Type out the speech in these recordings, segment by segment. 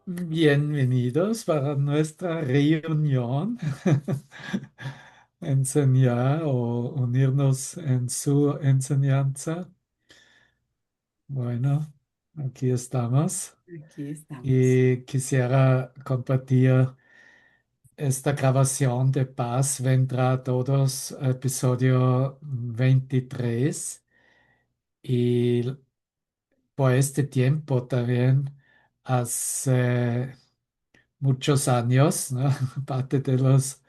Bienvenidos para nuestra reunión. Enseñar o unirnos en su enseñanza. Bueno, aquí estamos Aquí estamos. y quisiera compartir esta grabación de paz. Vendrá a todos, episodio 23. Y por este tiempo también, hace muchos años, ¿no? Parte de los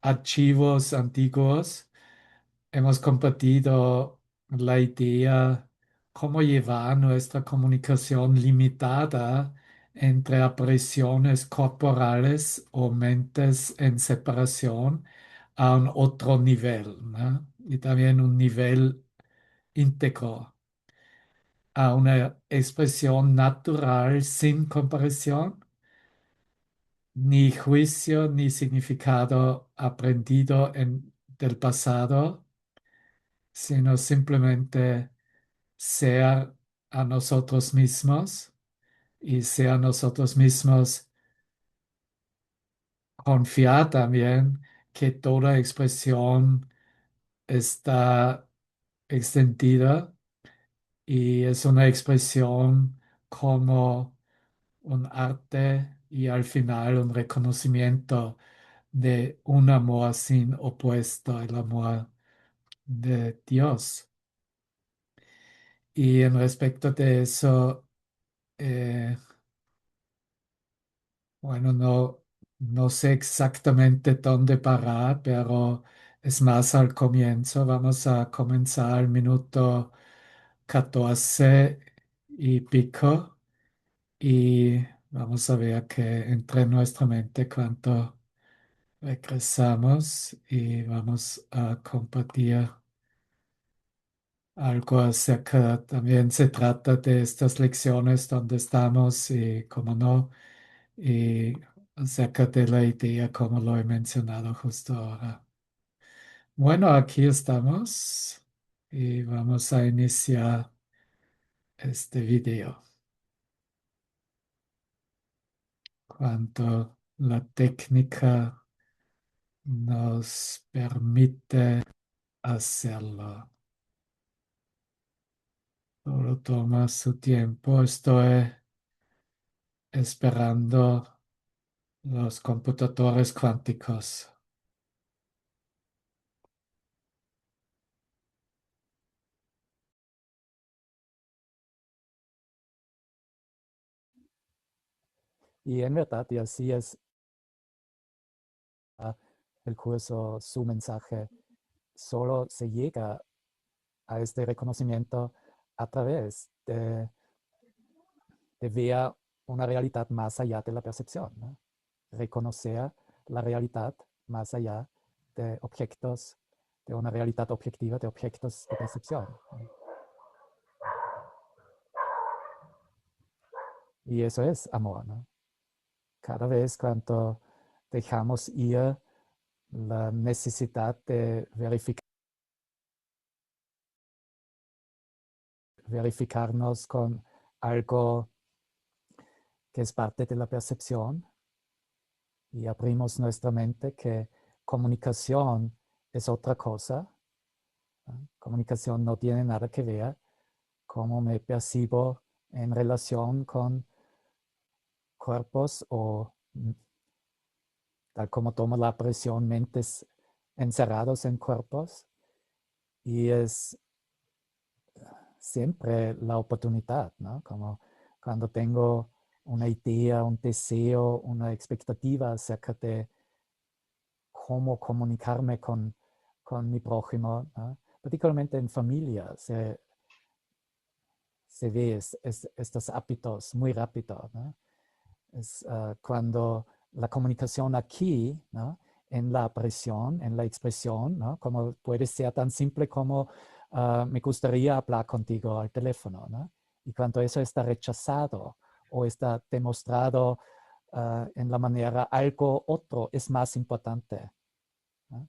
archivos antiguos, hemos compartido la idea cómo llevar nuestra comunicación limitada entre apariciones corporales o mentes en separación a un otro nivel, ¿no? Y también un nivel íntegro, a una expresión natural sin comparación, ni juicio ni significado aprendido del pasado, sino simplemente ser a nosotros mismos y ser a nosotros mismos, confiar también que toda expresión está extendida y es una expresión como un arte y al final un reconocimiento de un amor sin opuesto, el amor de Dios. Y en respecto de eso, eh, bueno, no sé exactamente dónde parar, pero es más al comienzo. Vamos a comenzar al minuto 14 y pico y vamos a ver que entre en nuestra mente cuánto regresamos y vamos a compartir algo acerca, también se trata de estas lecciones donde estamos y cómo no, y acerca de la idea como lo he mencionado justo ahora. Bueno, aquí estamos y vamos a iniciar este video. Cuando la técnica nos permite hacerlo. Todo toma su tiempo. Estoy esperando los computadores cuánticos. Y en verdad, y así es el curso, su mensaje, solo se llega a este reconocimiento a través de ver una realidad más allá de la percepción, ¿no? Reconocer la realidad más allá de objetos, de una realidad objetiva, de objetos de percepción, ¿no? Y eso es amor, ¿no? Cada vez cuando dejamos ir la necesidad de verificarnos con algo que es parte de la percepción y abrimos nuestra mente que comunicación es otra cosa, ¿no? Comunicación no tiene nada que ver cómo me percibo en relación con cuerpos o tal como tomo la presión mentes encerrados en cuerpos, y es siempre la oportunidad, ¿no? Como cuando tengo una idea, un deseo, una expectativa acerca de cómo comunicarme con mi prójimo, ¿no? Particularmente en familia, se ve estos hábitos muy rápido, ¿no? Es cuando la comunicación aquí, ¿no? En la presión, en la expresión, ¿no? Como puede ser tan simple como me gustaría hablar contigo al teléfono, ¿no? Y cuando eso está rechazado o está demostrado en la manera algo otro es más importante, ¿no?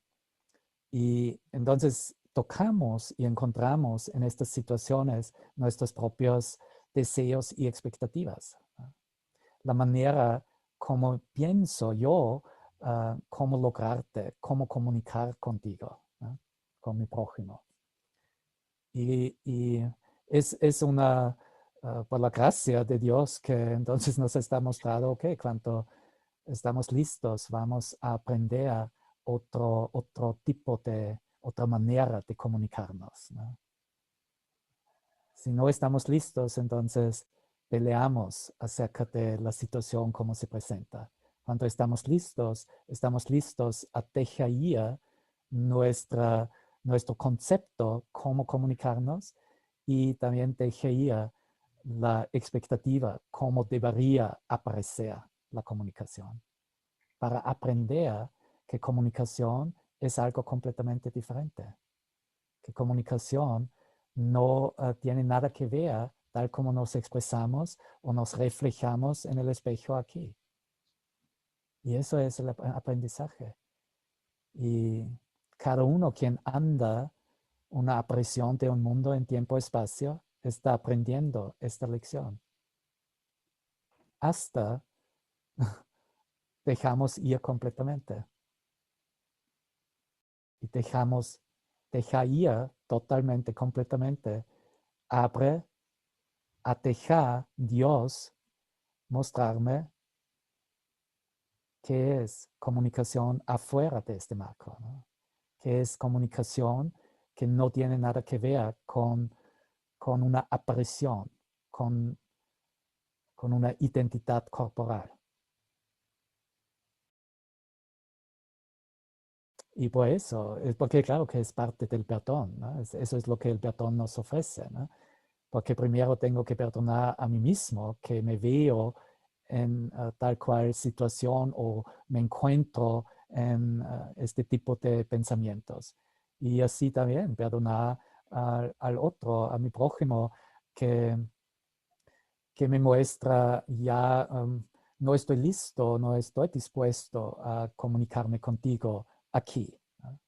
Y entonces tocamos y encontramos en estas situaciones nuestros propios deseos y expectativas, ¿no? la manera como pienso yo, cómo lograrte, cómo comunicar contigo, ¿no? Con mi prójimo. Y es una, por la gracia de Dios que entonces nos está mostrado, ok, cuando estamos listos, vamos a aprender otro tipo de, otra manera de comunicarnos, ¿no? Si no estamos listos, entonces peleamos acerca de la situación como se presenta. Cuando estamos listos a dejar nuestro concepto, cómo comunicarnos, y también dejar la expectativa, cómo debería aparecer la comunicación, para aprender que comunicación es algo completamente diferente, que comunicación no tiene nada que ver tal como nos expresamos o nos reflejamos en el espejo aquí. Y eso es el aprendizaje. Y cada uno quien anda una apreciación de un mundo en tiempo-espacio está aprendiendo esta lección. Hasta dejamos ir completamente. Y dejar ir totalmente, completamente, abre a dejar Dios mostrarme qué es comunicación afuera de este macro, ¿no? Qué es comunicación que no tiene nada que ver con una aparición, con, con una identidad corporal. Y por eso, es porque claro que es parte del perdón, ¿no? Eso es lo que el perdón nos ofrece, ¿no? Porque primero tengo que perdonar a mí mismo, que me veo en tal cual situación o me encuentro en este tipo de pensamientos. Y así también perdonar al otro, a mi prójimo, que, que me muestra ya no estoy listo, no estoy dispuesto a comunicarme contigo aquí, ¿no?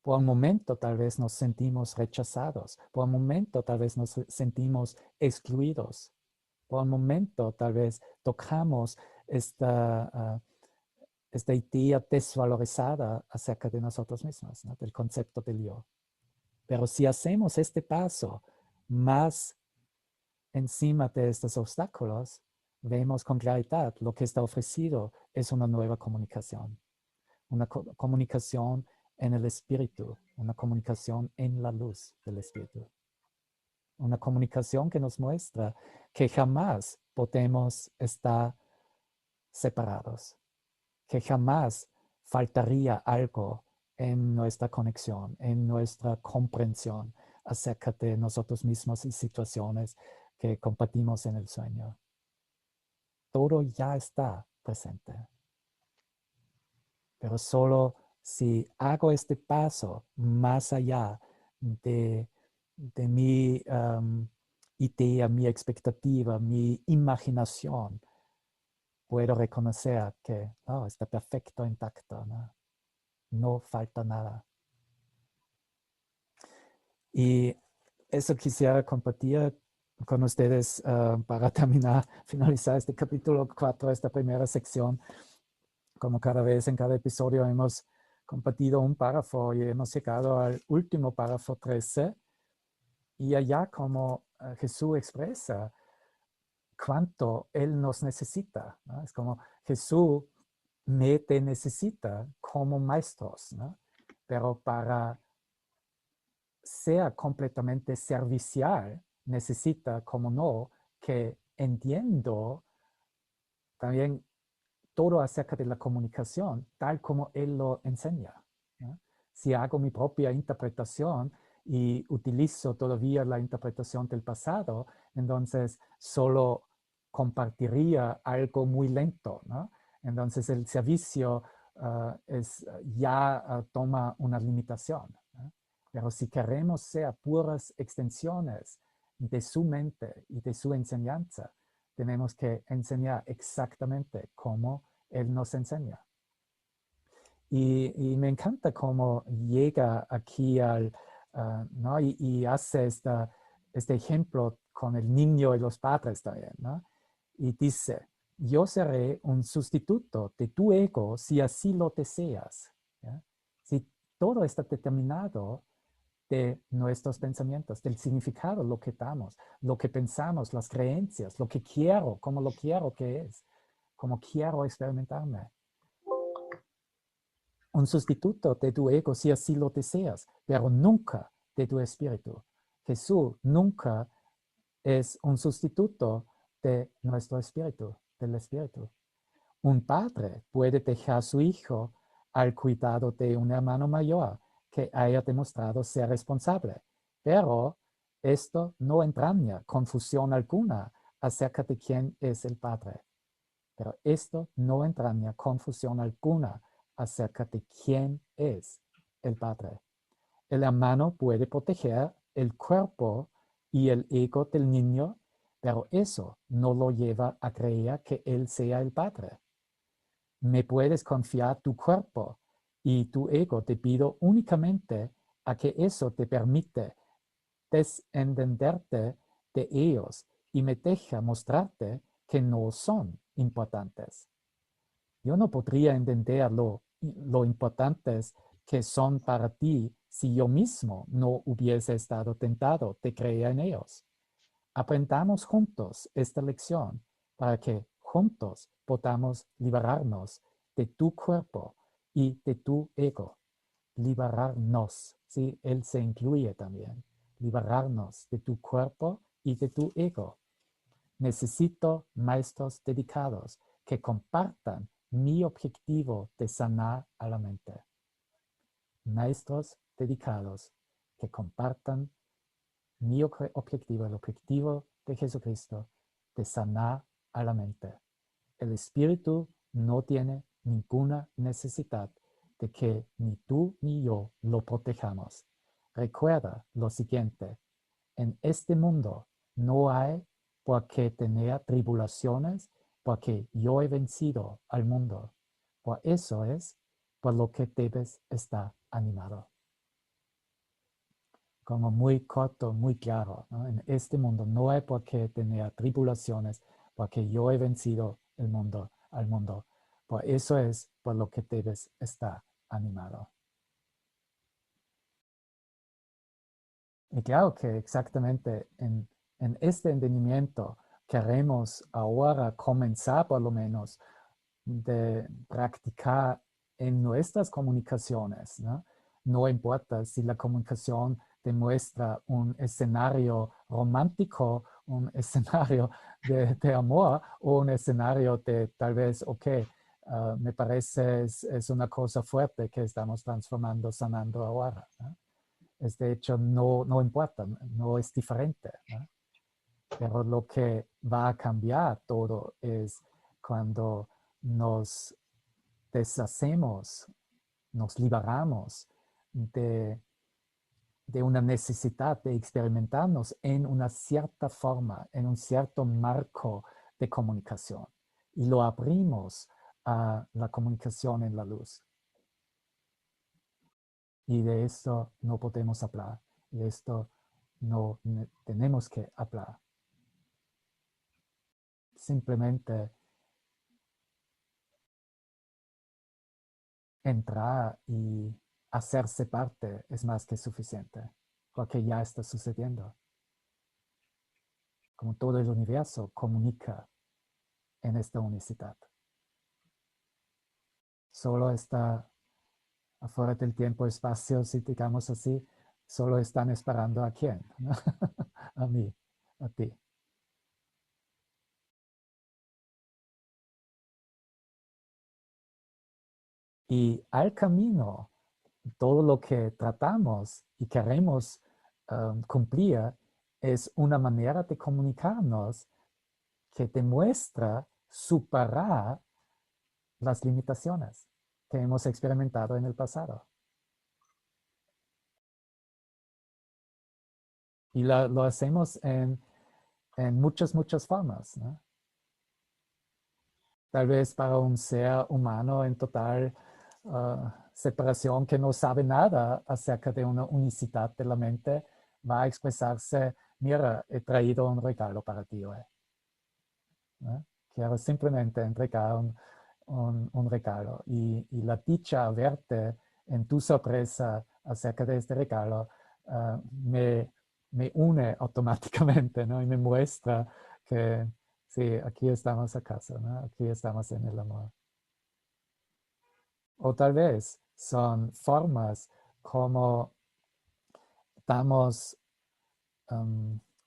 Por un momento tal vez nos sentimos rechazados, por un momento tal vez nos sentimos excluidos, por un momento tal vez tocamos esta idea desvalorizada acerca de nosotros mismos, ¿no? Del concepto del yo. Pero si hacemos este paso más encima de estos obstáculos, vemos con claridad lo que está ofrecido es una nueva comunicación, una comunicación en el espíritu, una comunicación en la luz del espíritu, una comunicación que nos muestra que jamás podemos estar separados, que jamás faltaría algo en nuestra conexión, en nuestra comprensión acerca de nosotros mismos y situaciones que compartimos en el sueño. Todo ya está presente. Pero solo si hago este paso más allá de mi idea, mi expectativa, mi imaginación, puedo reconocer que está perfecto, intacto, ¿no? No falta nada. Y eso quisiera compartir con ustedes para finalizar este capítulo 4, esta primera sección. Como cada vez en cada episodio hemos compartido un párrafo y hemos llegado al último párrafo 13, y allá como Jesús expresa cuánto Él nos necesita, ¿no? Es como Jesús me te necesita como maestros, ¿no? Pero para ser completamente servicial necesita, como no, que entiendo también todo acerca de la comunicación, tal como él lo enseña, ¿no? Si hago mi propia interpretación y utilizo todavía la interpretación del pasado, entonces solo compartiría algo muy lento, ¿no? Entonces el servicio ya toma una limitación, ¿no? Pero si queremos ser puras extensiones de su mente y de su enseñanza, tenemos que enseñar exactamente cómo Él nos enseña. Y me encanta cómo llega aquí ¿no? Y hace este ejemplo con el niño y los padres también, ¿no? y dice, yo seré un sustituto de tu ego si así lo deseas. ¿Ya? Si todo está determinado de nuestros pensamientos, del significado, lo que damos, lo que pensamos, las creencias, lo que quiero, cómo lo quiero que es, cómo quiero experimentarme. Un sustituto de tu ego si así lo deseas, pero nunca de tu espíritu. Jesús nunca es un sustituto de nuestro espíritu, del espíritu. Un padre puede dejar a su hijo al cuidado de un hermano mayor que haya demostrado ser responsable, pero esto no entraña confusión alguna acerca de quién es el padre. Pero esto no entraña confusión alguna acerca de quién es el padre. El hermano puede proteger el cuerpo y el ego del niño, pero eso no lo lleva a creer que él sea el padre. Me puedes confiar tu cuerpo y tu ego debido únicamente a que eso te permite desentenderte de ellos y me deja mostrarte que no son importantes. Yo no podría entender lo importantes que son para ti si yo mismo no hubiese estado tentado de creer en ellos. Aprendamos juntos esta lección para que juntos podamos liberarnos de tu cuerpo y de tu ego. Liberarnos, ¿sí? Él se incluye también. Liberarnos de tu cuerpo y de tu ego. Necesito maestros dedicados que compartan mi objetivo de sanar a la mente. Maestros dedicados que compartan mi objetivo, el objetivo de Jesucristo, de sanar a la mente. El espíritu no tiene ninguna necesidad de que ni tú ni yo lo protejamos. Recuerda lo siguiente, en este mundo no hay por qué tener tribulaciones, porque yo he vencido al mundo. Por eso es por lo que debes estar animado. Como muy corto, muy claro, ¿no? En este mundo no hay por qué tener tribulaciones, porque yo he vencido el mundo, al mundo. Por eso es por lo que debes estar animado. Y claro que exactamente en este entendimiento queremos ahora comenzar por lo menos de practicar en nuestras comunicaciones, ¿no? No importa si la comunicación demuestra un escenario romántico, un escenario de amor o un escenario de tal vez, ok, me parece es una cosa fuerte que estamos transformando, sanando ahora, ¿no? Es de hecho no importa, no es diferente, ¿no? Pero lo que va a cambiar todo es cuando nos deshacemos, nos liberamos de una necesidad de experimentarnos en una cierta forma, en un cierto marco de comunicación. Y lo abrimos a la comunicación en la luz. Y de esto no podemos hablar. De esto no tenemos que hablar. Simplemente entrar y hacerse parte es más que suficiente, porque ya está sucediendo. Como todo el universo comunica en esta unicidad. Solo está afuera del tiempo-espacio, si digamos así, solo están esperando a quién, ¿no? A mí, a ti. Y al camino, todo lo que tratamos y queremos cumplir es una manera de comunicarnos que demuestra superar las limitaciones que hemos experimentado en el pasado. Y lo hacemos en muchas formas, ¿no? Tal vez para un ser humano en total separación que no sabe nada acerca de una unicidad de la mente, va a expresarse, mira, he traído un regalo para ti hoy. ¿no? Quiero simplemente entregar un regalo y la dicha verte en tu sorpresa acerca de este regalo me, me une automáticamente, ¿no? Y me muestra que sí, aquí estamos a casa, ¿no? Aquí estamos en el amor. O tal vez son formas como damos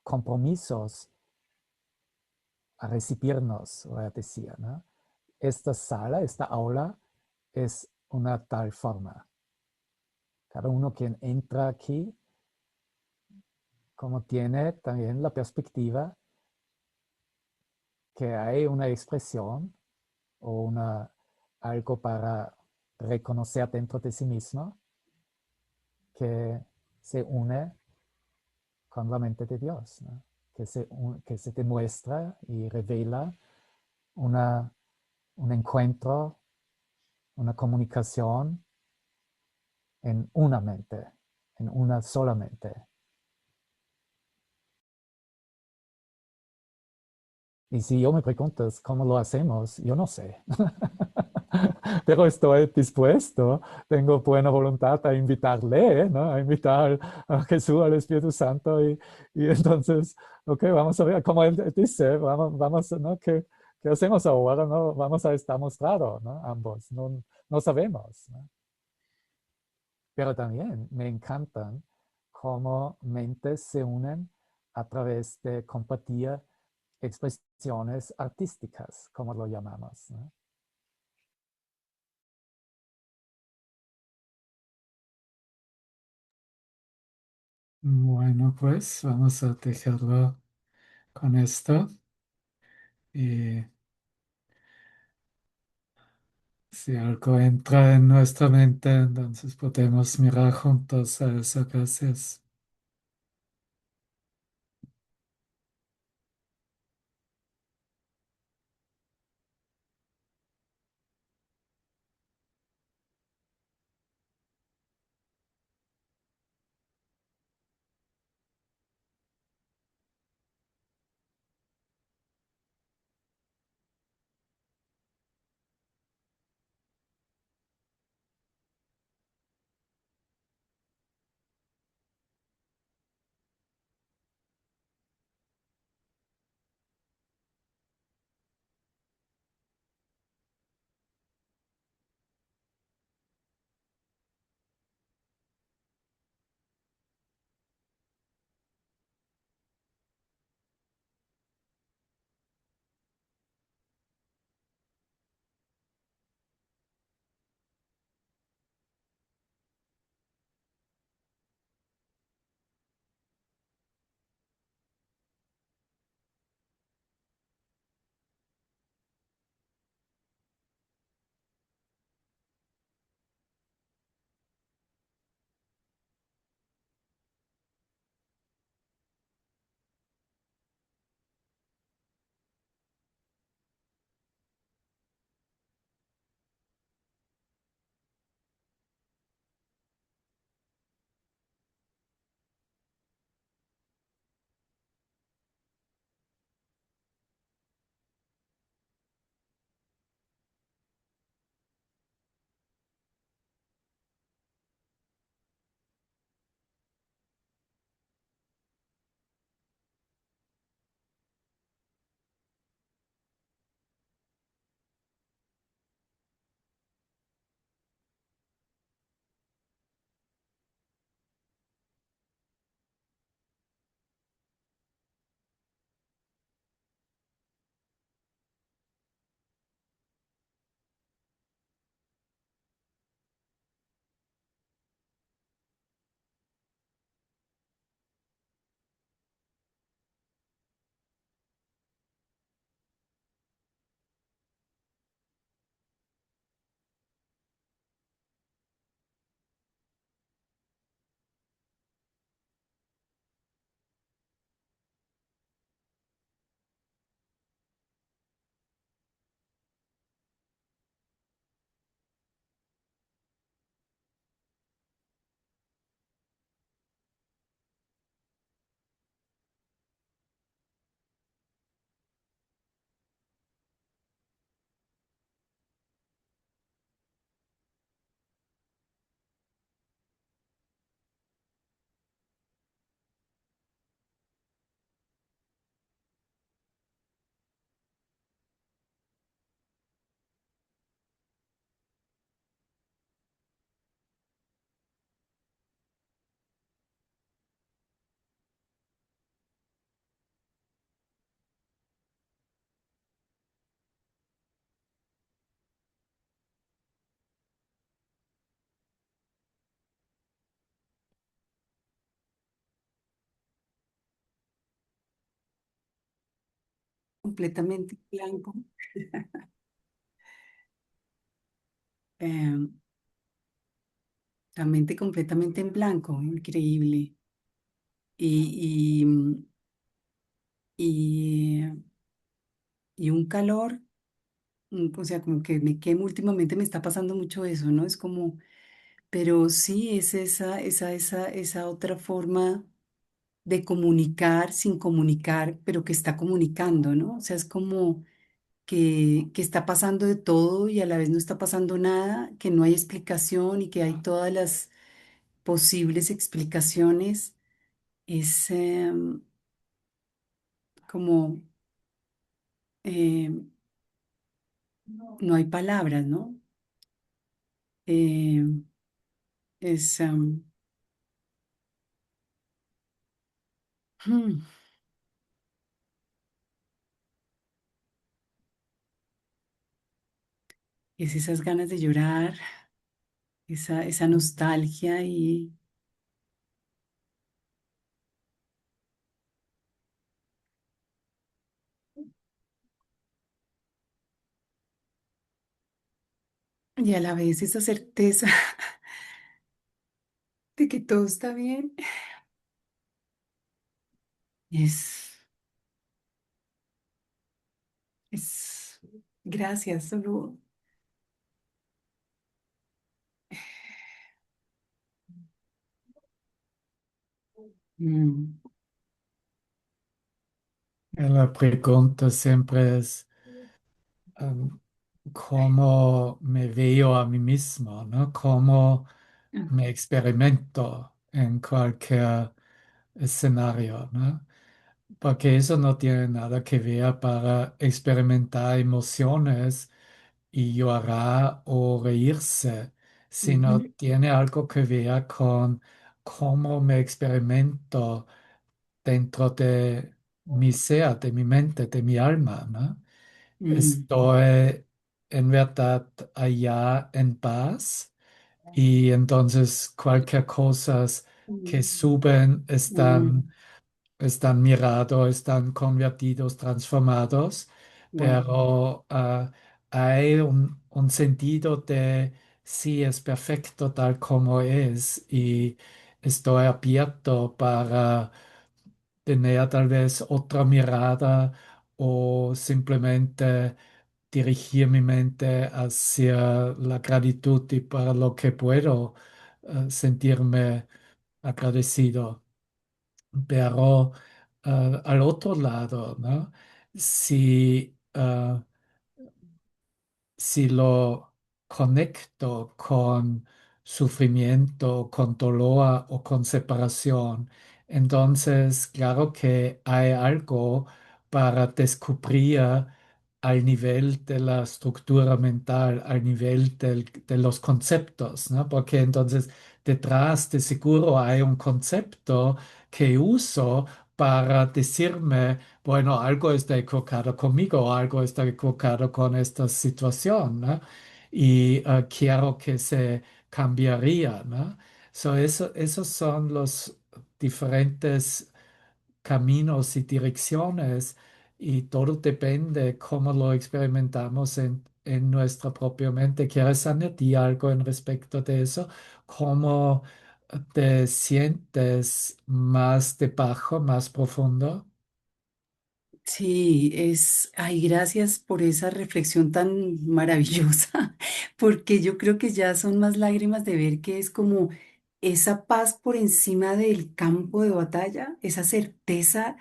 compromisos a recibirnos, voy a decir, ¿no? Esta sala, esta aula es una tal forma. Cada uno que entra aquí, como tiene también la perspectiva que hay una expresión o algo para reconocer dentro de sí mismo que se une con la mente de Dios, ¿no? Que se demuestra y revela una, un encuentro, una comunicación en una mente, en una sola mente. Y si yo me preguntas cómo lo hacemos, yo no sé. Pero estoy dispuesto, tengo buena voluntad a invitarle, ¿no? A invitar a Jesús, al Espíritu Santo y entonces, ok, vamos a ver, como él dice, vamos ¿no? ¿Qué hacemos ahora? ¿No? Vamos a estar mostrados, ¿no? Ambos, no, no sabemos, ¿no? Pero también me encantan cómo mentes se unen a través de compartir expresiones artísticas, como lo llamamos, ¿no? Bueno, pues vamos a dejarlo con esto. Y si algo entra en nuestra mente, entonces podemos mirar juntos a eso. Gracias. completamente en blanco, eh, la mente completamente en blanco, increíble. Y, y, y un calor, o sea, como que me quemo últimamente, me está pasando mucho eso, ¿no? Es como, pero sí, es esa otra forma de comunicar sin comunicar, pero que está comunicando, ¿no? O sea, es como que está pasando de todo y a la vez no está pasando nada, que no hay explicación y que hay todas las posibles explicaciones. Es como, no hay palabras, ¿no? Eh, es, hmm, es esas ganas de llorar, esa nostalgia y a la vez esa certeza de que todo está bien. Es, es, gracias, solo. Mm, La pregunta siempre es um, cómo me veo a mí mismo, ¿no? Cómo ah, me experimento en cualquier escenario, ¿no? Porque eso no tiene nada que ver para experimentar emociones y llorar o reírse, sino ujú, tiene algo que ver con cómo me experimento dentro de mi ser, de mi mente, de mi alma, ¿no? mm, Estoy en verdad allá en paz y entonces cualquier cosas que mm, suben mm. están mirados, están convertidos, transformados, Wow. pero hay un sentido de sí es perfecto tal como es y estoy abierto para tener tal vez otra mirada o simplemente dirigir mi mente hacia la gratitud y para lo que puedo sentirme agradecido. Pero al otro lado, ¿no? Si si lo conecto con sufrimiento, con dolor o con separación, entonces claro que hay algo para descubrir al nivel de la estructura mental, al nivel de los conceptos, ¿no? Porque entonces detrás de seguro hay un concepto que uso para decirme bueno, algo está equivocado conmigo, algo está equivocado con esta situación, ¿no? Y quiero que se cambiaría, ¿no? Esos son los diferentes caminos y direcciones y todo depende cómo lo experimentamos en nuestra propia mente. ¿Quieres añadir algo en respecto de eso? ¿Cómo te sientes más debajo, más profundo? Sí, ay, gracias por esa reflexión tan maravillosa, porque yo creo que ya son más lágrimas de ver que es como esa paz por encima del campo de batalla, esa certeza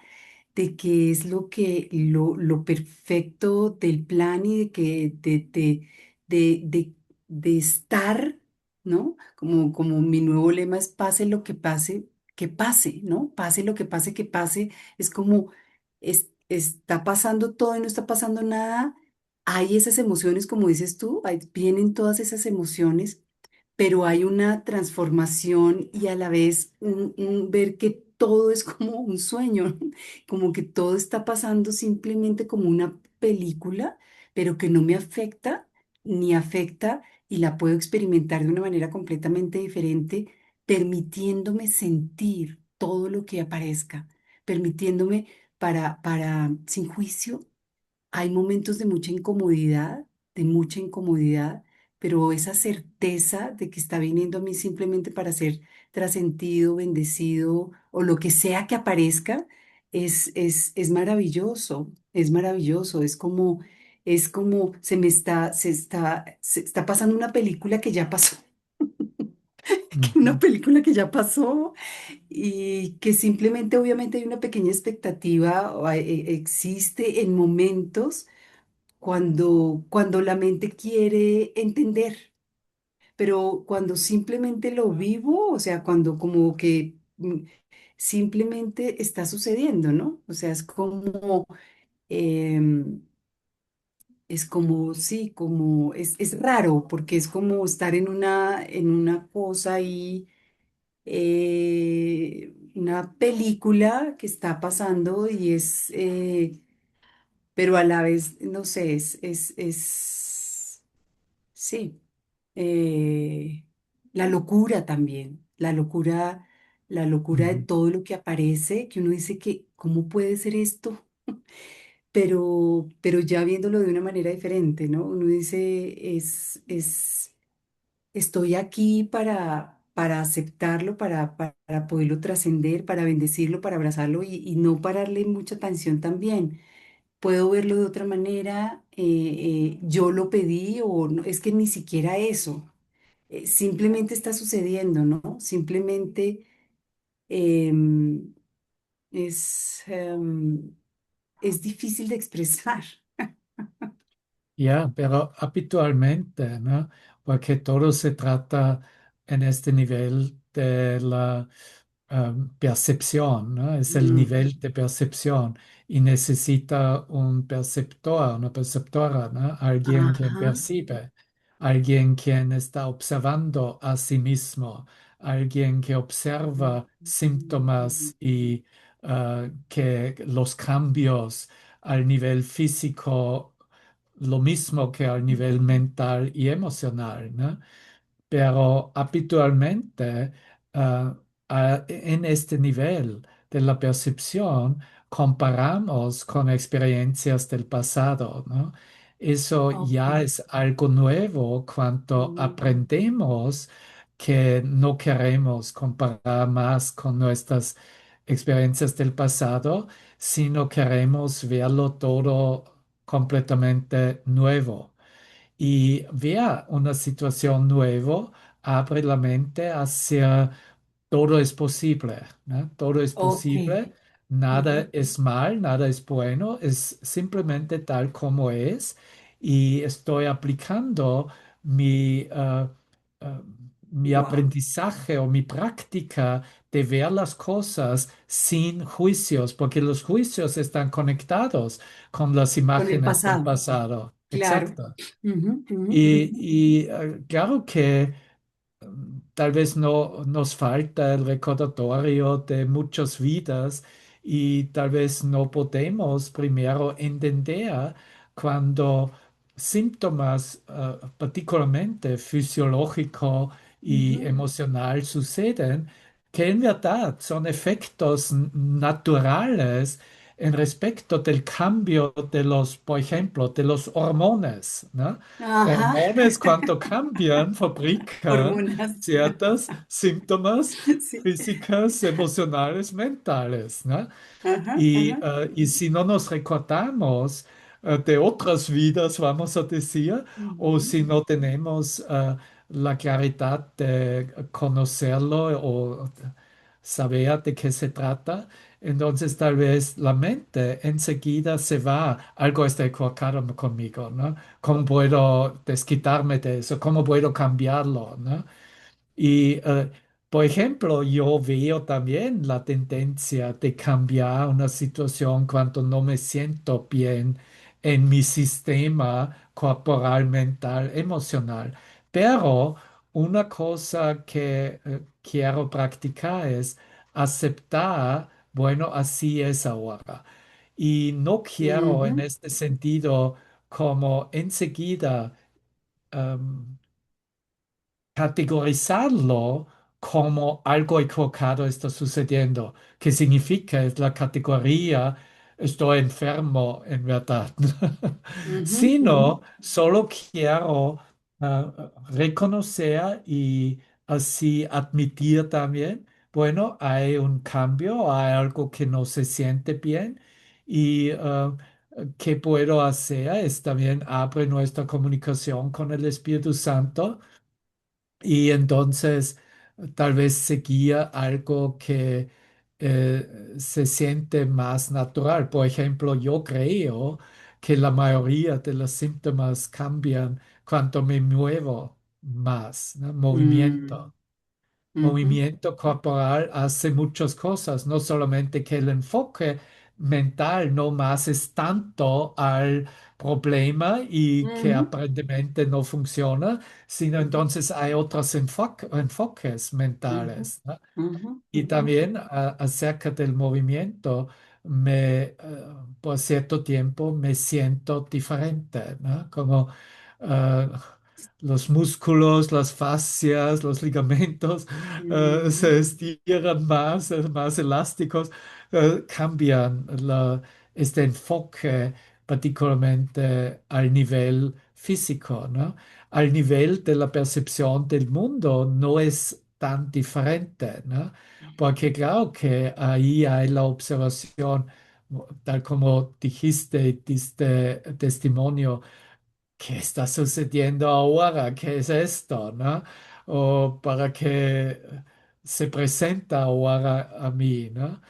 de que es lo perfecto del plan y de que de estar, ¿no? Como mi nuevo lema es pase lo que pase, ¿no? Pase lo que pase, es como está pasando todo y no está pasando nada. Hay esas emociones, como dices tú, vienen todas esas emociones, pero hay una transformación y a la vez un ver que todo es como un sueño, ¿no? Como que todo está pasando simplemente como una película, pero que no me afecta ni afecta y la puedo experimentar de una manera completamente diferente, permitiéndome sentir todo lo que aparezca, permitiéndome sin juicio, hay momentos de mucha incomodidad, pero esa certeza de que está viniendo a mí simplemente para ser trascendido, bendecido o lo que sea que aparezca, es maravilloso, es maravilloso, es como se está pasando una película que ya pasó, que una Ujú. película que ya pasó y que simplemente obviamente hay una pequeña expectativa, existe en momentos cuando la mente quiere entender, pero cuando simplemente lo vivo, o sea, cuando como que simplemente está sucediendo, ¿no? O sea, em, sí, es raro, porque es como estar en una cosa ahí, una película que está pasando y pero a la vez, no sé, sí, eh, la locura también, la locura de Ujú. todo lo que aparece, que uno dice que, ¿cómo puede ser esto? Pero ya viéndolo de una manera diferente, ¿no? Uno dice, estoy aquí para aceptarlo, para poderlo trascender, para bendecirlo, para abrazarlo y no pararle mucha atención también. Puedo verlo de otra manera, yo lo pedí o no, es que ni siquiera eso, simplemente está sucediendo, ¿no? Simplemente em, es, em, es difícil de expresar. Ya, pero habitualmente, ¿no? Porque todo se trata en este nivel de la percepción, ¿no? Es el Mm, nivel de percepción y necesita un perceptor, una perceptora, ¿no? Alguien quien ajá. percibe, alguien quien está observando a sí mismo, alguien que observa síntomas y que los cambios al nivel físico, lo mismo que al nivel mental y emocional, ¿no? Pero habitualmente, en este nivel de la percepción, comparamos con experiencias del pasado, ¿no? Eso Ok. ya es algo nuevo cuando Mm, aprendemos que no queremos comparar más con nuestras experiencias del pasado, sino queremos verlo todo completamente nuevo. Y vea una situación nueva, abre la mente hacia todo es posible, ¿no? Todo es ok. posible, nada Ujú. es mal, nada es bueno, es simplemente tal como es y estoy aplicando mi, ah, mi Wow. aprendizaje o mi práctica de ver las cosas sin juicios, porque los juicios están conectados con las Con el imágenes del pasado, pasado. claro. Exacto. Ujú, ujú, Y claro que tal vez no nos falta el recordatorio de muchas vidas y tal vez no podemos primero entender cuando síntomas particularmente fisiológico y ujú. emocional suceden, que en verdad son efectos naturales en respecto del cambio de los, por ejemplo, de los hormonas, ¿no? Ajá. Hormonas cuando cambian fabrican Hormonas. ciertos síntomas Sí. físicas, emocionales, mentales, ¿no? Ajá, Y, ajá. y si no nos recordamos de otras vidas, vamos a decir, o Ujú. si no tenemos la claridad de conocerlo o saber de qué se trata, entonces tal vez la mente enseguida se va, algo está equivocado conmigo, ¿no? ¿Cómo puedo desquitarme de eso? ¿Cómo puedo cambiarlo, ¿no? Y, por ejemplo, yo veo también la tendencia de cambiar una situación cuando no me siento bien en mi sistema corporal, mental, emocional. Pero una cosa que quiero practicar es aceptar, bueno, así es ahora. Y no quiero en Ujú. este sentido como enseguida em, categorizarlo como algo equivocado está sucediendo, que significa es la categoría estoy enfermo en verdad, Ujú, ujú, sino solo quiero reconocer y así admitir también, bueno, hay un cambio, hay algo que no se siente bien y qué puedo hacer es también abre nuestra comunicación con el Espíritu Santo y entonces tal vez seguía algo que se siente más natural. Por ejemplo, yo creo que la mayoría de los síntomas cambian cuando me muevo más, ¿no? mm, Movimiento. ujú, Movimiento corporal hace muchas cosas, no solamente que el enfoque mental no más es tanto al problema y que ujú, aparentemente no funciona, sino ujú, entonces hay otros enfoques ujú, mentales, ¿no? ujú, Y ujú. también acerca del movimiento, por cierto tiempo me siento diferente, ¿no? Como eh, los músculos, las fascias, los ligamentos Ujú, se estiran más, más elásticos, cambian este enfoque particularmente al nivel físico, ¿no? Al nivel de la percepción del mundo no es tan diferente, ¿no? Porque claro que ahí hay la observación, tal como dijiste, diste testimonio, ¿qué está sucediendo ahora? ¿Qué es esto? ¿No? O para qué se presenta ahora a mí, ¿no?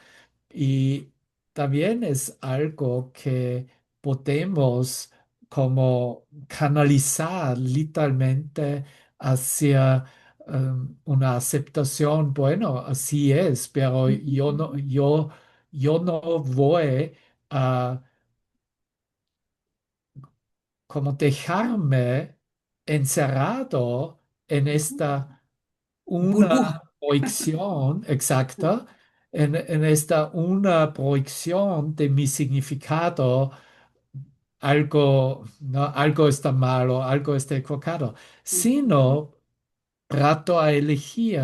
Y también es algo que podemos como canalizar literalmente hacia una aceptación. Bueno, así es, pero ujú, ujú, yo no voy a como dejarme encerrado en ujú. esta Burbuja. una proyección exacta, en esta una proyección de mi significado, algo, ¿no? Algo está malo, algo está equivocado, Ujú, sino trato a elegir,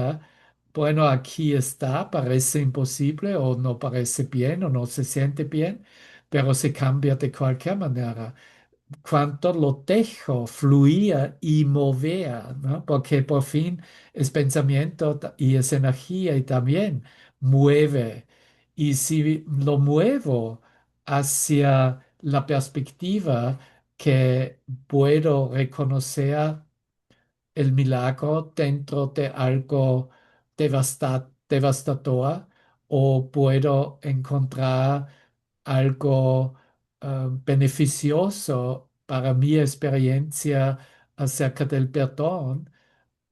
bueno, aquí está, parece imposible o no parece bien o no se siente bien, pero se cambia de cualquier manera cuánto lo dejo fluir y mover, ¿no? Porque por fin es pensamiento y es energía y también mueve. Y si lo muevo hacia la perspectiva que puedo reconocer el milagro dentro de algo devastador o puedo encontrar algo beneficioso para mi experiencia acerca del perdón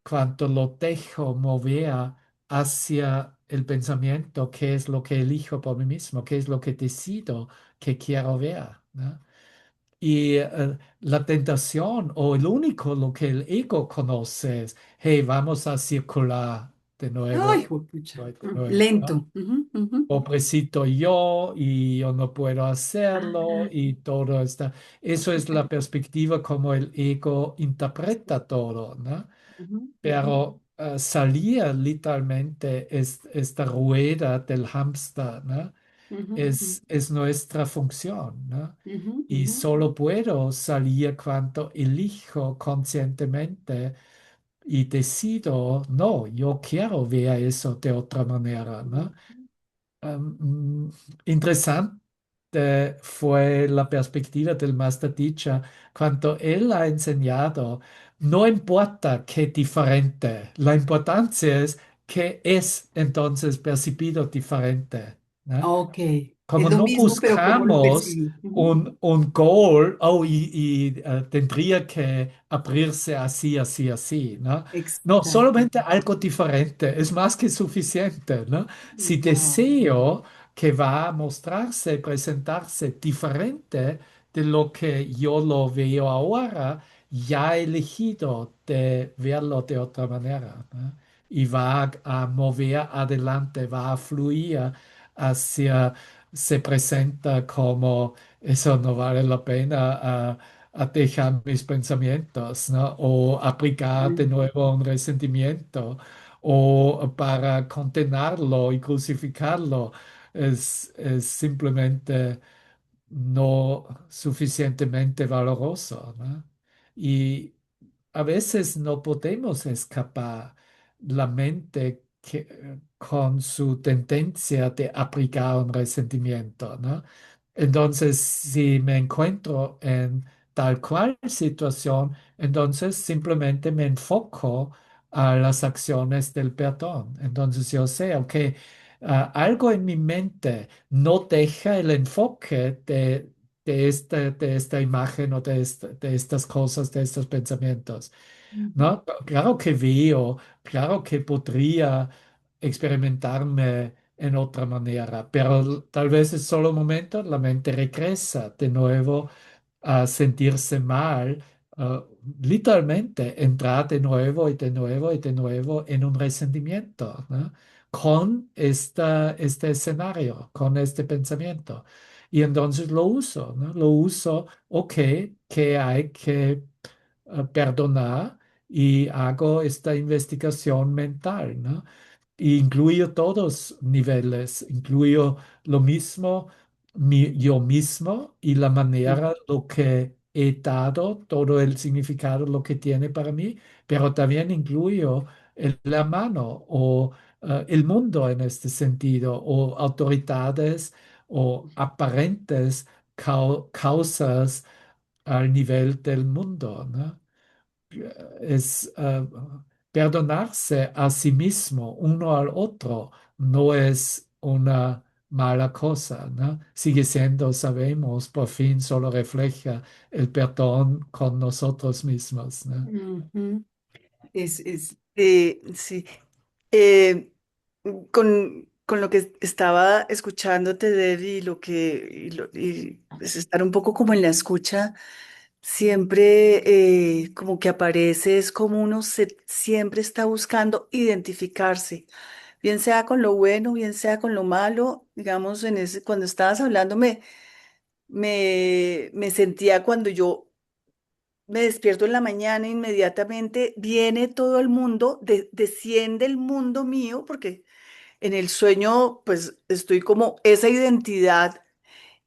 cuando lo dejo mover hacia el pensamiento, qué es lo que elijo por mí mismo, qué es lo que decido que quiero ver, ¿no? Y la tentación o el único lo que el ego conoce es, hey, vamos a circular ay, de juepucha. nuevo, ¿no? Lento. Ujú, ujú, Pobrecito yo y yo no puedo hacerlo ah, y todo está. Eso es la perspectiva como el ego interpreta todo, ¿no? ujú, ujú, Pero salir literalmente esta rueda del hámster, ¿no? ujú, Es nuestra función, ¿no? ujú, Y ujú, solo puedo salir cuando elijo conscientemente y decido, no, yo quiero ver eso de otra manera, ujú. ¿no? Mm, Interesante fue la perspectiva del Master Teacher cuando él ha enseñado, no importa qué diferente, la importancia es que es entonces percibido diferente, ¿no? Ok. Es Como lo no mismo, pero ¿cómo lo buscamos percibí? Ujú. un goal, oh, tendría que abrirse así, así, así, ¿no? No, Exacto. solamente algo diferente es más que suficiente, ¿no? Si Wow. deseo que va a mostrarse, presentarse diferente de lo que yo lo veo ahora, ya he elegido de verlo de otra manera, ¿no? Y va a mover adelante, va a fluir hacia se presenta como eso no vale la pena a dejar mis pensamientos, ¿no? O aplicar de Ujú, nuevo un resentimiento o para condenarlo y crucificarlo. Es simplemente no suficientemente valoroso, ¿no? Y a veces no podemos escapar la mente con su tendencia de aplicar un resentimiento, ¿no? Entonces, si me encuentro en tal cual situación, entonces simplemente me enfoco a las acciones del perdón. Entonces yo sé, ok, algo en mi mente no deja el enfoque de esta imagen o de estas cosas, de estos pensamientos. Ujú. ¿No? Claro que veo, claro que podría experimentarme en otra manera, pero tal vez es solo un momento, la mente regresa de nuevo a sentirse mal, literalmente entrar de nuevo y de nuevo y de nuevo en un resentimiento, ¿no? Con este escenario, con este pensamiento. Y entonces lo uso, ¿no? Lo uso, ok, que hay que perdonar y hago esta investigación mental, ¿no? Y incluyo todos niveles, incluyo lo mismo, yo mismo y la manera, lo que he dado, todo el significado, lo que tiene para mí, pero también incluyo la mano o el mundo en este sentido, o autoridades o aparentes causas al nivel del mundo, ¿no? Es perdonarse a sí mismo, uno al otro, no es una mala cosa, ¿no? Sigue siendo, sabemos, por fin solo refleja el perdón con nosotros mismos, ¿no? Ujú. Sí. Eh, con lo que estaba escuchándote, Debbie, y pues estar un poco como en la escucha, siempre como que aparece, es como siempre está buscando identificarse, bien sea con lo bueno, bien sea con lo malo. Digamos, cuando estabas hablando, me sentía cuando yo me despierto en la mañana, inmediatamente viene todo el mundo, desciende el mundo mío, porque en el sueño pues estoy como esa identidad,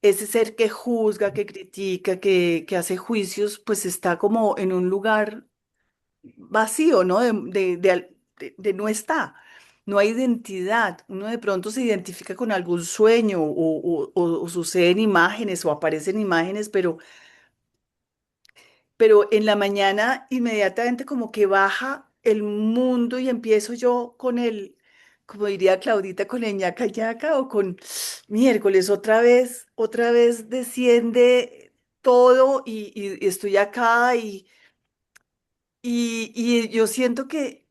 ese ser que juzga, que critica, que hace juicios, pues está como en un lugar vacío, ¿no? De no está. No hay identidad. Uno de pronto se identifica con algún sueño o suceden imágenes o aparecen imágenes, pero en la mañana inmediatamente como que baja el mundo y empiezo yo con como diría Claudita, con el ñaca ñaca o con miércoles otra vez desciende todo y estoy acá y yo siento que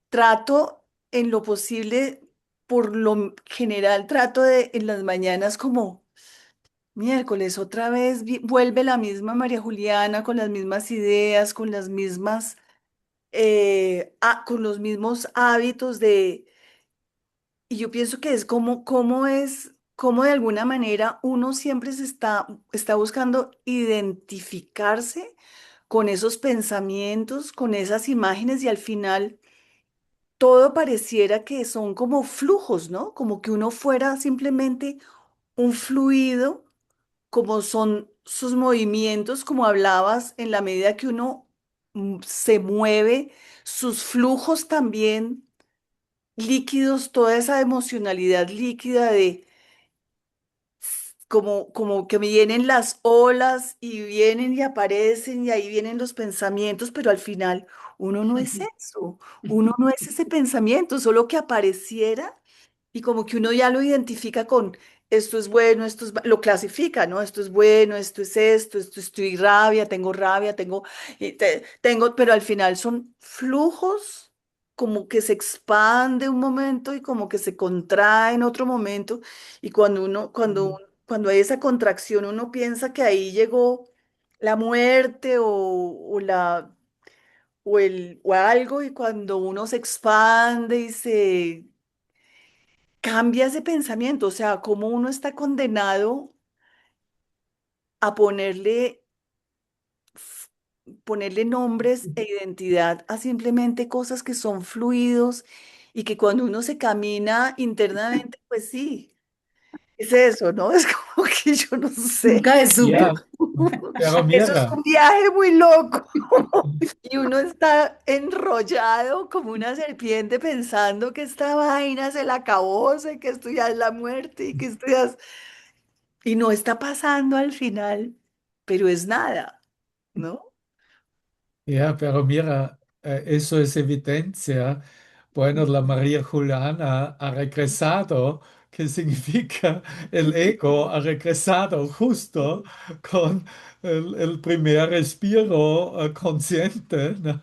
trato en lo posible, por lo general, trato de en las mañanas como miércoles, otra vez vuelve la misma María Juliana con las mismas ideas, con las mismas, con los mismos hábitos y yo pienso que es como de alguna manera uno siempre está buscando identificarse con esos pensamientos, con esas imágenes y al final todo pareciera que son como flujos, ¿no? Como que uno fuera simplemente un fluido como son sus movimientos, como hablabas, en la medida que uno se mueve, sus flujos también líquidos, toda esa emocionalidad líquida de como que me vienen las olas y vienen y aparecen y ahí vienen los pensamientos, pero al final uno no es eso, uno no es ese pensamiento, solo que apareciera y como que uno ya lo identifica con esto es bueno, lo clasifica, ¿no? Esto es bueno, esto estoy rabia, tengo, pero al final son flujos como que se expande un momento y como que se contrae en otro momento. Y cuando hay esa contracción, uno piensa que ahí llegó la muerte o algo, y cuando uno se expande y se cambia ese pensamiento, o sea, como uno está condenado a ponerle nombres e identidad a simplemente cosas que son fluidos y que cuando uno se camina internamente, pues sí. es eso, ¿no? Es como que yo no sé. Nunca me supo. Ya, pero Eso es mira, un viaje muy loco. Y uno está enrollado como una serpiente pensando que esta vaina se la acabó, sé que esto ya es la muerte y que esto ya es... Y no está pasando al final, pero es nada, ¿no? ya, pero mira, eso es evidencia. Bueno, la María Juliana ha regresado, que significa el ego ha regresado justo con el primer respiro consciente, ¿no?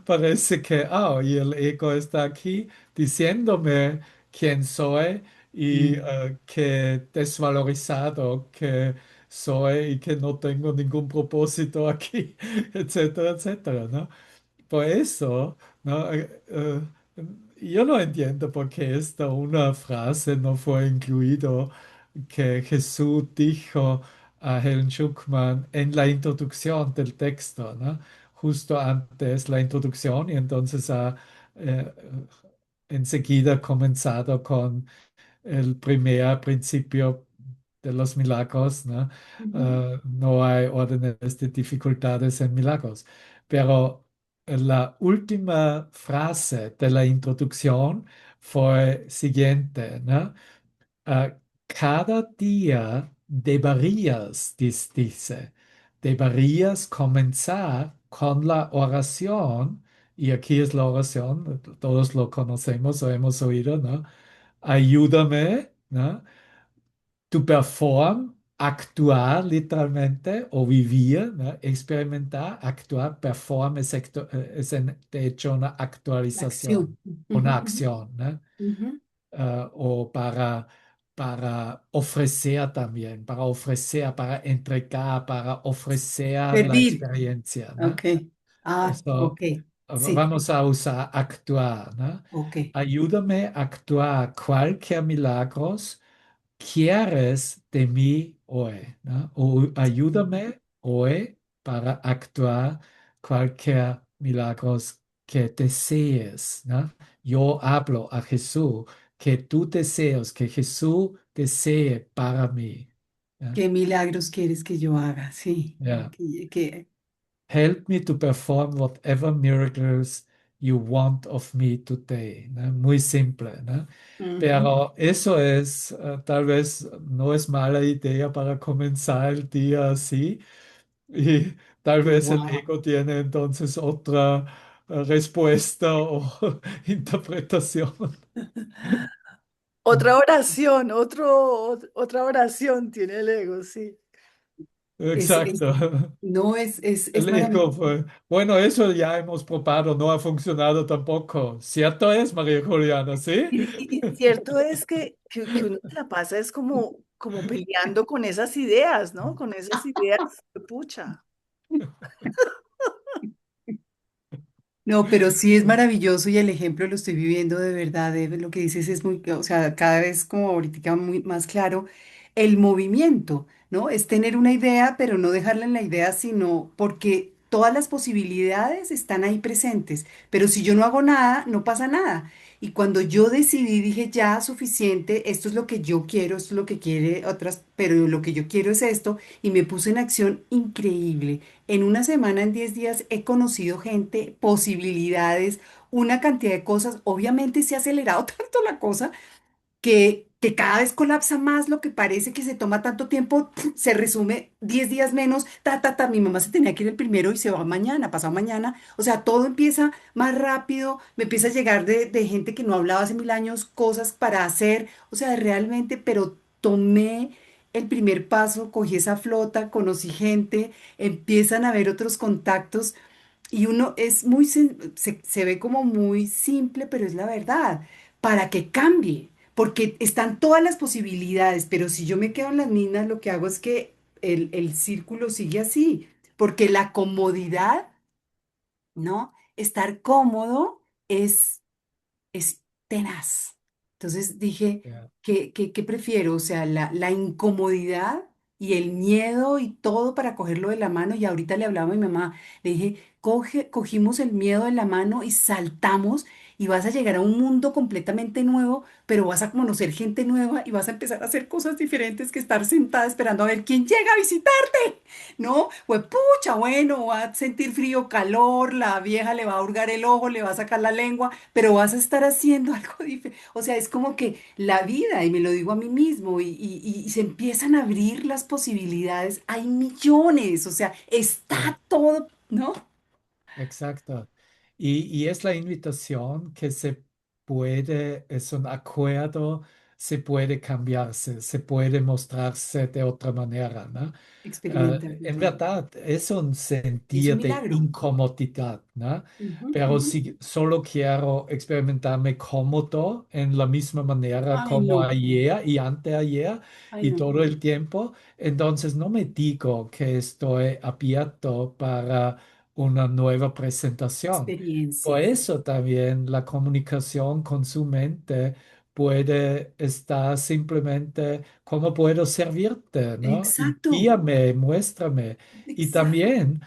Parece que, y el ego está aquí diciéndome quién soy y Mm. que desvalorizado que soy y que no tengo ningún propósito aquí, etcétera, etcétera, ¿no? Por eso, ¿no? Yo no entiendo por qué esta una frase no fue incluido que Jesús dijo a Helen Schuckman en la introducción del texto, ¿no? Justo antes la introducción y entonces ha eh, enseguida comenzado con el primer principio de los milagros, ¿no? Ujú. No hay órdenes de dificultades en milagros. Pero la última frase de la introducción fue siguiente, ¿no? Ah, cada día deberías, dice, deberías comenzar con la oración, y aquí es la oración, todos lo conocemos o hemos oído, ¿no? Ayúdame, ¿no? To perform, actuar literalmente o vivir, ¿no? Experimentar, actuar, perform de hecho una La actualización, acción. una Ujú, acción, ¿no? ujú. O para ofrecer también, para ofrecer, para entregar, para ofrecer la Pedir. experiencia, ¿no? Ok. Ah, Eso, ok. Sí, vamos a usar actuar, ¿no? ok. Ayúdame a actuar cualquier milagros quieres de mí hoy, ¿no? O ayúdame hoy para actuar cualquier milagros que desees, ¿no? Yo hablo a Jesús que tú deseas, que Jesús desee para mí. ¿Ya? ¿Qué milagros quieres que yo haga? Sí. Ya. Que, Help me to perform whatever miracles you want of me today, ¿no? Muy simple, ¿no? ujú. Pero eso es, tal vez no es mala idea para comenzar el día así y tal vez el Wow. ego tiene entonces otra respuesta o interpretación. Otra oración, otra oración tiene el ego, sí. Es, Exacto. no, es El ego maravilloso. fue, bueno, eso ya hemos probado, no ha funcionado tampoco. ¿Cierto es, María Juliana? ¿Sí? Y cierto es que uno se la pasa es como peleando con esas ideas, ¿no? Con esas ideas, pucha. No, pero sí es maravilloso y el ejemplo lo estoy viviendo de verdad. Lo que dices es muy, o sea, cada vez como ahorita muy más claro, el movimiento, ¿no? Es tener una idea, pero no dejarla en la idea, sino porque todas las posibilidades están ahí presentes. Pero si yo no hago nada, no pasa nada. Y cuando yo decidí, dije, ya, suficiente, esto es lo que yo quiero, esto es lo que quiere otras, pero lo que yo quiero es esto, y me puse en acción increíble. En una semana, en 10 días, he conocido gente, posibilidades, una cantidad de cosas. Obviamente se ha acelerado tanto la cosa que cada vez colapsa más lo que parece que se toma tanto tiempo, se resume 10 días menos, mi mamá se tenía que ir el primero y se va mañana, pasado mañana. O sea, todo empieza más rápido, me empieza a llegar de gente que no hablaba hace 1000 años, cosas para hacer, o sea, realmente, pero tomé el primer paso, cogí esa flota, conocí gente, empiezan a haber otros contactos. Y uno es muy, se ve como muy simple, pero es la verdad, para que cambie, porque están todas las posibilidades, pero si yo me quedo en las mismas, lo que hago es que el círculo sigue así, porque la comodidad, ¿no? Estar cómodo es tenaz. Entonces dije, Ya. ¿qué prefiero? O sea, la incomodidad y el miedo y todo para cogerlo de la mano. Y ahorita le hablaba a mi mamá, le dije, cogimos el miedo de la mano y saltamos. y vas a llegar a un mundo completamente nuevo, pero vas a conocer gente nueva y vas a empezar a hacer cosas diferentes que estar sentada esperando a ver quién llega a visitarte, ¿no? Pues pucha, bueno, va a sentir frío, calor, la vieja le va a hurgar el ojo, le va a sacar la lengua, pero vas a estar haciendo algo diferente. O sea, es como que la vida, y me lo digo a mí mismo, y se empiezan a abrir las posibilidades. Hay millones, o sea, Sí. está todo, ¿no? Exacto. Y es la invitación que se puede, es un acuerdo, se puede cambiarse, se puede mostrarse de otra manera, ¿no? En Experimentalmente. verdad, es un Es un sentir de milagro. incomodidad, ¿no? Ujú, Pero ujú. si solo quiero experimentarme cómodo en la misma manera Ay, como no, ayer y anteayer ay, y no. todo el tiempo, entonces no me digo que estoy abierto para una nueva presentación. Por Experiencia. eso también la comunicación con su mente puede estar simplemente cómo puedo servirte, ¿no? Y Exacto, guíame, muéstrame. Y exacto. también,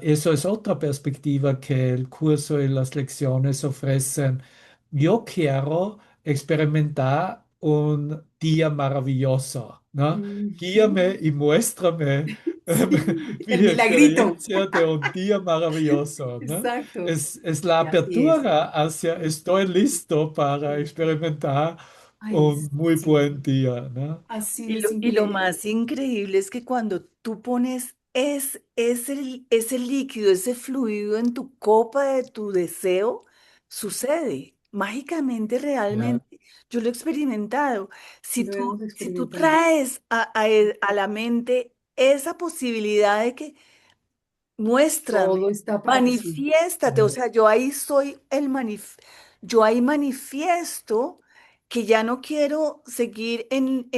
eso es otra perspectiva que el curso y las lecciones ofrecen. Yo quiero experimentar un día maravilloso, ¿no? Ujú. Guíame y muéstrame Sí, mi el milagrito. experiencia de un día maravilloso, ¿no? Exacto. Es la Y así es. apertura hacia estoy listo para experimentar Ay, un muy sí. buen día, ¿no? Así Y de lo simple. más increíble es que cuando tú pones ese líquido, ese fluido en tu copa de tu deseo, sucede mágicamente, Ya, realmente. Yo lo he experimentado. Lo hemos Si tú experimentado. traes a la mente esa posibilidad de que muéstrame, Todo está para posible. manifiéstate, o ya, sea, yo ahí soy yo ahí manifiesto que ya no quiero seguir en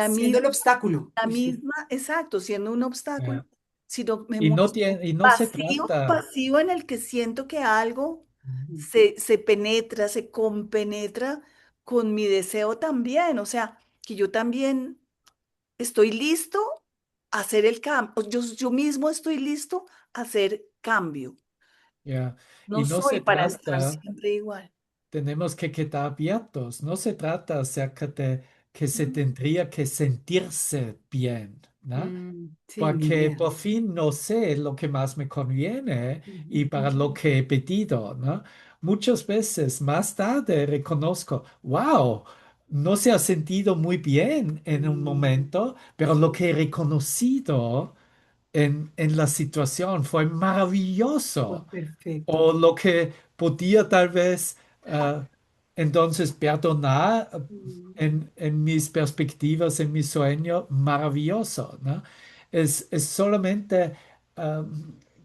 Siendo el obstáculo. la Uy, sí. misma, exacto, siendo un ya. obstáculo, sino me Y no muestro tiene, y no se vacío, trata. vacío en el que siento que algo Ujú. se penetra, se compenetra con mi deseo también, o sea, que yo también estoy listo a hacer el cambio, yo mismo estoy listo a hacer cambio. Ya. No Y no soy se para estar trata. siempre igual. Tenemos que quedar abiertos. No se trata acerca de que se Ujú. tendría que sentirse bien, ¿no? Sí, ni Porque idea. por fin no sé lo que más me conviene Ujú, y para ujú, lo que he pedido, ¿no? Muchas veces más tarde reconozco, wow, no se ha sentido muy bien en un mm, momento, pero lo sí, que he reconocido en la situación fue fue maravilloso perfecto. o lo que podía tal vez entonces perdonar Mm, en mis perspectivas, en mi sueño, maravilloso, ¿no? Es solamente,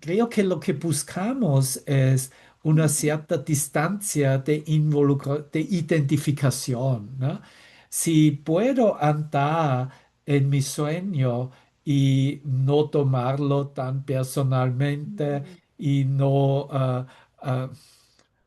creo que lo que buscamos es una ujú, cierta distancia de identificación, ¿no? Si puedo andar en mi sueño y no tomarlo tan personalmente, mm, y no ah,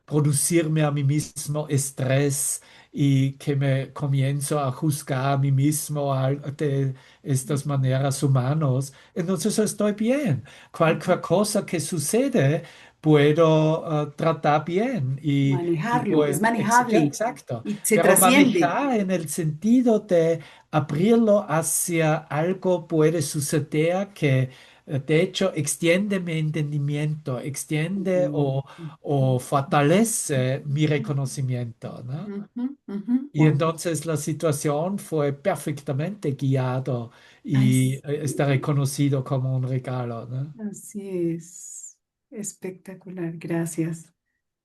producirme a mí mismo estrés y que me comienzo a juzgar a mí mismo de estas ujú. maneras humanos, entonces estoy bien. Ujú. Cualquier cosa que sucede, puedo tratar bien y Manejarlo, es pues, manejable exacto, y se pero trasciende. manejar en el sentido de abrirlo hacia algo puede suceder que de hecho extiende mi entendimiento, extiende Mm, o fortalece mi ujú, reconocimiento, ¿no? ujú, ujú. Y Wow. entonces la situación fue perfectamente guiado Ay, y está sí, reconocido como un regalo, ¿no? así es. Espectacular, gracias.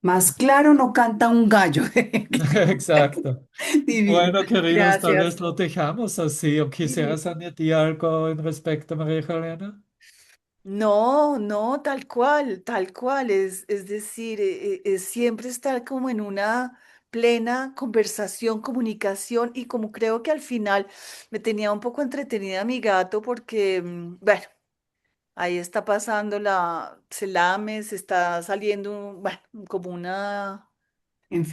Más claro no canta un gallo. Exacto. Divino. Bueno, queridos, tal vez Gracias. lo dejamos así. ¿O Sí. quisieras añadir algo en respecto, María Elena? No, no, tal cual, es decir, es siempre estar como en una plena conversación, comunicación y como creo que al final me tenía un poco entretenida mi gato porque, bueno, ahí está pasando se lame, se está saliendo, bueno, como una...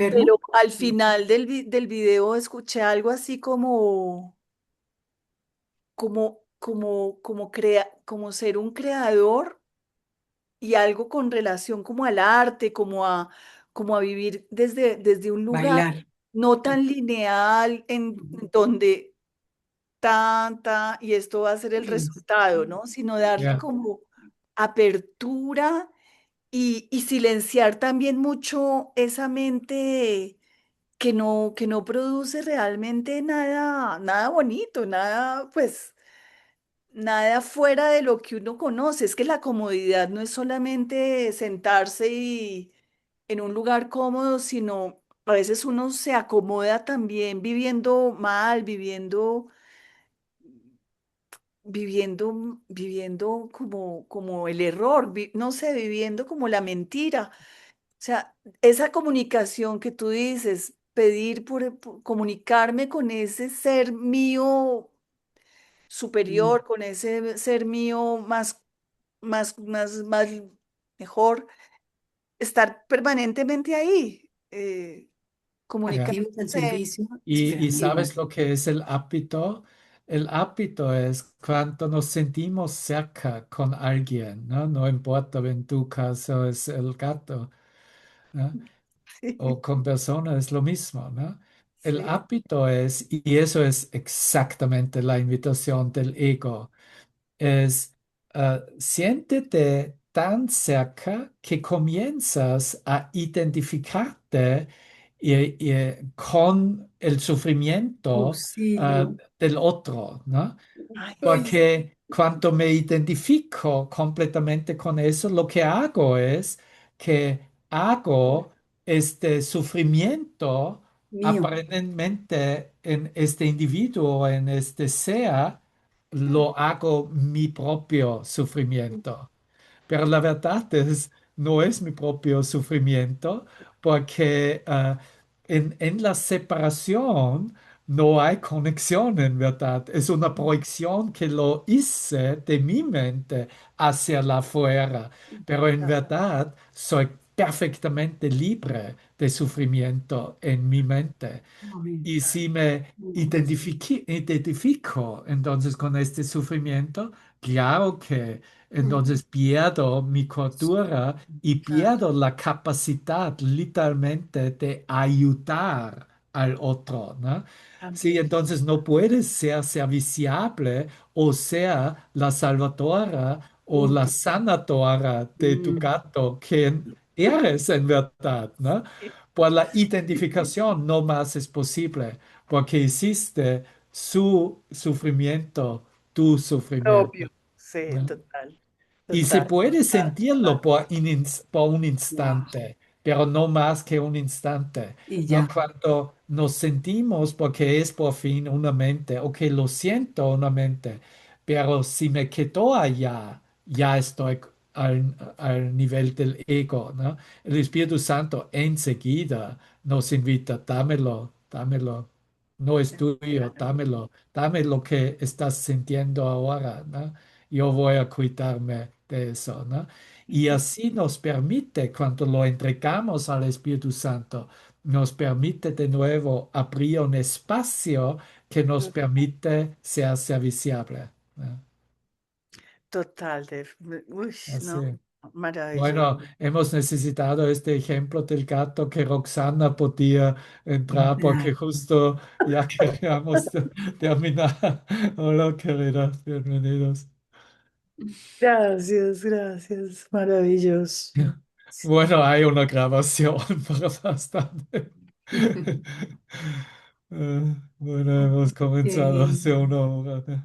Pero ¿Enfermo? al Sí. final del video escuché algo así como ser un creador y algo con relación como al arte, como a vivir desde un lugar Bailar. no tan lineal en donde tanta, y esto va a ser el Sí. resultado, ¿no? Sino darle Ja. como apertura y silenciar también mucho esa mente que no produce realmente nada, nada bonito, nada, pues, nada fuera de lo que uno conoce. Es que la comodidad no es solamente sentarse y en un lugar cómodo, sino a veces uno se acomoda también viviendo mal, viviendo como el error, no sé, viviendo como la mentira. O sea, esa comunicación que tú dices, pedir por comunicarme con ese ser mío Mm. superior, con ese ser mío más mejor, estar permanentemente ahí, Ja. Activos al comunicándose. servicio, Y esperando. sabes lo que es el hábito. El hábito es cuando nos sentimos cerca con alguien, ¿no? No importa, en tu caso es el gato, ¿no? O con personas es lo mismo, ¿no? El Sí, hábito es, y eso es exactamente la invitación del ego, es siéntete tan cerca que comienzas a identificarte con el sufrimiento Auxilio. del otro, ¿no? ay, Ay, Porque cuando me identifico completamente con eso, lo que hago es que hago este sufrimiento mío. aparentemente en este individuo, en este ser, lo hago mi propio sufrimiento. Pero la verdad es, no es mi propio sufrimiento, porque en la separación no hay conexión, en verdad. Es una proyección que lo hice de mi mente hacia la afuera, pero en verdad soy perfectamente libre de sufrimiento en mi mente. Amén. Y si me identifico entonces con este sufrimiento, claro que entonces pierdo mi cordura y claro. pierdo la capacidad literalmente de ayudar al otro, ¿no? Sí, También. entonces no puedes ser serviciable o ser la salvadora o la Útil. sanadora de tu Mm. gato, que eres en verdad, ¿no? Por la identificación no más es posible, porque hiciste su sufrimiento, tu sufrimiento, Propio. Sí, ¿no? total, Y se total. puede Total. sentirlo por un Wow. instante, pero no más que un instante, Y ¿no? ya. Cuando nos sentimos, porque es por fin una mente, ok, lo siento una mente, pero si me quedo allá, ya estoy al nivel del ego, ¿no? El Espíritu Santo enseguida nos invita, dámelo, dámelo, no es tuyo, dámelo, dame lo que estás sintiendo ahora, ¿no? Yo voy a cuidarme de eso, ¿no? Y así nos permite, cuando lo entregamos al Espíritu Santo, nos permite de nuevo abrir un espacio que nos permite ser serviciable, ¿no? Total, uy, Así. no, maravilloso. Bueno, hemos necesitado este ejemplo del gato que Roxana podía entrar Entrar. porque justo ya queríamos terminar. Hola, querida, bienvenidos. Gracias, gracias, maravilloso. Bueno, hay una grabación para bastante. Bueno, hemos comenzado Ok. hace una hora, ¿no?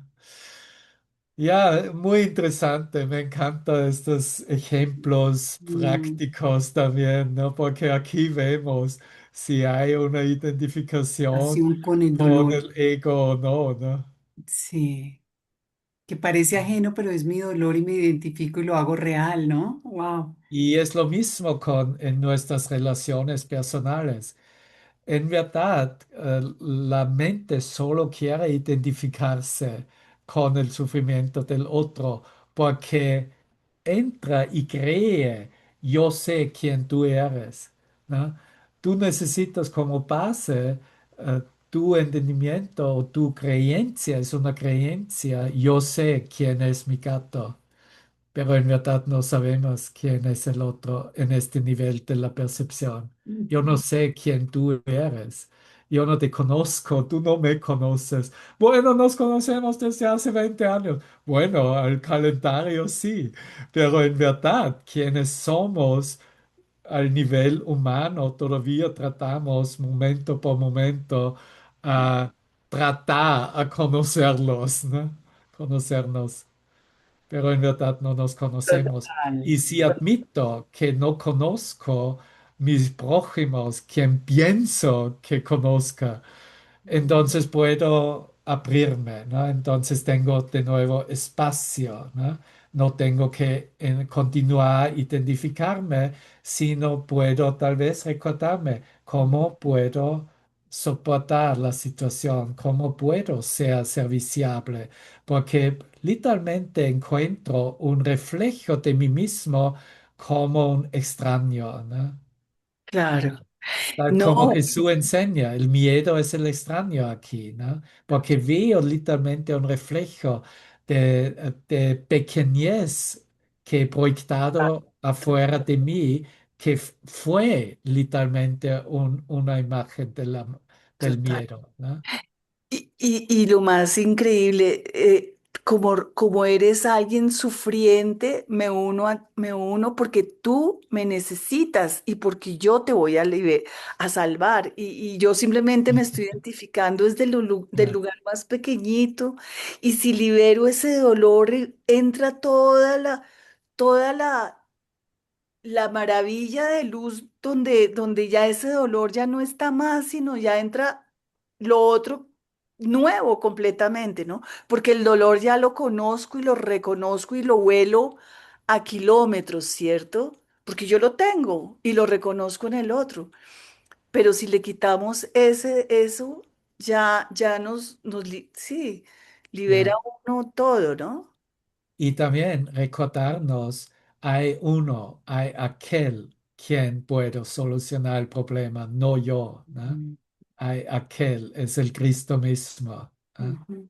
Ya, muy interesante. Me encantan estos ejemplos Mm. prácticos también, ¿no? Porque aquí vemos si hay una identificación Pasión con el con dolor. el ego o no, ¿no? Sí. Que parece ajeno, pero es mi dolor y me identifico y lo hago real, ¿no? Wow. Y es lo mismo con en nuestras relaciones personales. En verdad, la mente solo quiere identificarse con el sufrimiento del otro porque entra y cree, yo sé quién tú eres, ¿no? Tú necesitas como base tu entendimiento o tu creencia, es una creencia, yo sé quién es mi gato. pero en verdad no sabemos quién es el otro en este nivel de la percepción. Yo no Ujú. sé quién tú eres. Yo no te conozco, tú no me conoces. Bueno, nos conocemos desde hace 20 años. Bueno, al calendario sí, pero en verdad, quienes somos al nivel humano, todavía tratamos momento por momento a tratar a conocerlos, ¿no? Conocernos, pero en verdad no nos conocemos. Total. Y si admito que no conozco mis prójimos, quien pienso que conozca, entonces puedo abrirme, ¿no? Entonces tengo de nuevo espacio, ¿no? No tengo que continuar a identificarme, sino puedo tal vez recordarme cómo puedo soportar la situación, cómo puedo ser serviciable, porque literalmente encuentro un reflejo de mí mismo como un extraño, ¿no? Claro. Tal como No, Jesús enseña, el miedo es el extraño aquí, ¿no? Porque veo literalmente un reflejo de pequeñez que he proyectado afuera de mí, que fue literalmente una imagen del total. miedo, ¿no? Y lo más increíble, como eres alguien sufriente, me uno porque tú me necesitas y porque yo te voy a salvar. Y yo simplemente me estoy identificando desde del Ah, lugar más pequeñito. Y si libero ese dolor, entra toda la maravilla de luz donde ya ese dolor ya no está más, sino ya entra lo otro nuevo completamente, ¿no? Porque el dolor ya lo conozco y lo reconozco y lo huelo a kilómetros, ¿cierto? Porque yo lo tengo y lo reconozco en el otro. Pero si le quitamos eso, ya sí, libera ya. uno todo, ¿no? Y también recordarnos, hay uno, hay aquel quien puede solucionar el problema, no yo, ¿no? Mm, Hay aquel, es el Cristo mismo, ¿eh? ujú.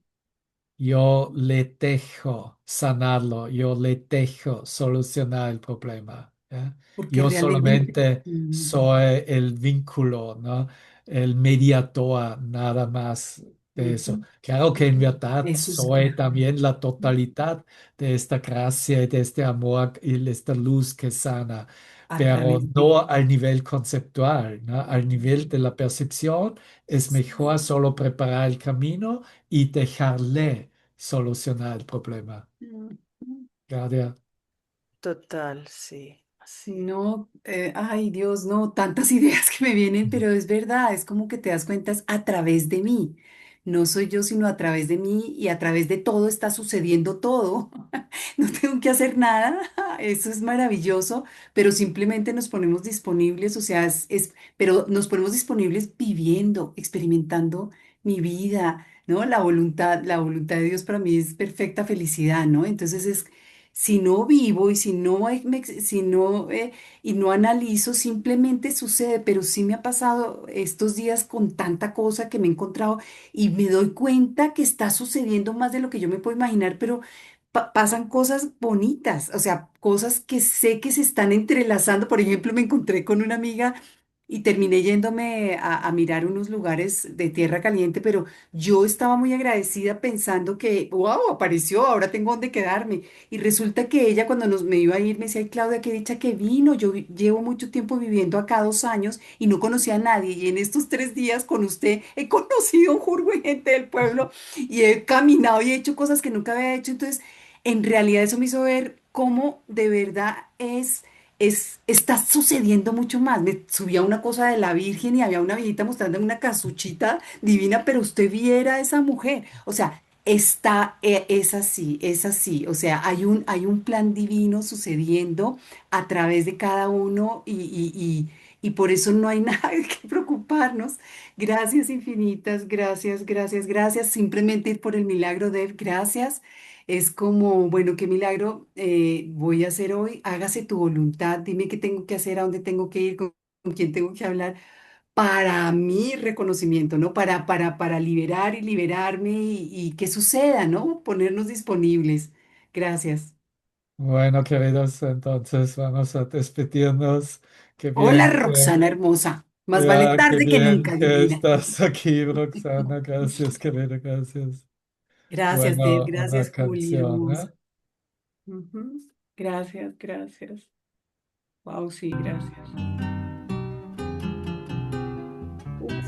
Yo le dejo sanarlo, yo le dejo solucionar el problema, ¿ya? Porque Yo realmente, solamente soy el vínculo, ¿no? El mediador, nada más de eso. ujú. Claro que en verdad Eso es soy también la totalidad de esta gracia y de este amor y de esta luz que sana, a pero través de... no al nivel conceptual, ¿no? Al nivel de la percepción es mejor solo preparar el camino y dejarle solucionar el problema. Ujú. Claudia. Total, sí. Sí, no, ay Dios, no, tantas ideas que me vienen, pero es verdad, es como que te das cuenta es a través de mí. No soy yo, sino a través de mí y a través de todo está sucediendo todo. No tengo que hacer nada, eso es maravilloso, pero simplemente nos ponemos disponibles, o sea, pero nos ponemos disponibles viviendo, experimentando mi vida, ¿no? La voluntad de Dios para mí es perfecta felicidad, ¿no? Entonces es si no vivo y si no, si no, y no analizo, simplemente sucede, pero sí me ha pasado estos días con tanta cosa que me he encontrado y me doy cuenta que está sucediendo más de lo que yo me puedo imaginar, pero pasan cosas bonitas, o sea, cosas que sé que se están entrelazando. Por ejemplo, me encontré con una amiga y terminé yéndome a mirar unos lugares de tierra caliente, pero yo estaba muy agradecida pensando que, wow, apareció, ahora tengo donde quedarme. Y resulta que ella cuando me iba a ir me decía, ay, Claudia, qué dicha que vino. Yo llevo mucho tiempo viviendo acá 2 años y no conocía a nadie. Y en estos 3 días con usted he conocido un jurgo de gente del pueblo y he caminado y he hecho cosas que nunca había hecho. Entonces, en realidad eso me hizo ver cómo de verdad está sucediendo mucho más. Me subía una cosa de la Virgen y había una viejita mostrando una casuchita divina, pero usted viera a esa mujer. O sea, es así. O sea, hay un plan divino sucediendo a través de cada uno y por eso no hay nada de qué preocuparnos. Gracias infinitas, gracias, gracias, gracias. Simplemente ir por el milagro de él, gracias. Es como, bueno, qué milagro voy a hacer hoy. Hágase tu voluntad. Dime qué tengo que hacer, a dónde tengo que ir, con quién tengo que hablar. Para mi reconocimiento, ¿no? Para liberar y liberarme y que suceda, ¿no? Ponernos disponibles. Gracias. Bueno, queridos, entonces vamos a despedirnos. Qué Hola, bien Roxana hermosa. Más vale ya, qué tarde que bien nunca, que divina. estás aquí, Roxana. Gracias, querida, gracias. Gracias, Dave. Bueno, una Gracias, Juli, canción, hermosa. ¿eh? Ujú. Gracias, gracias. Wow, sí, gracias.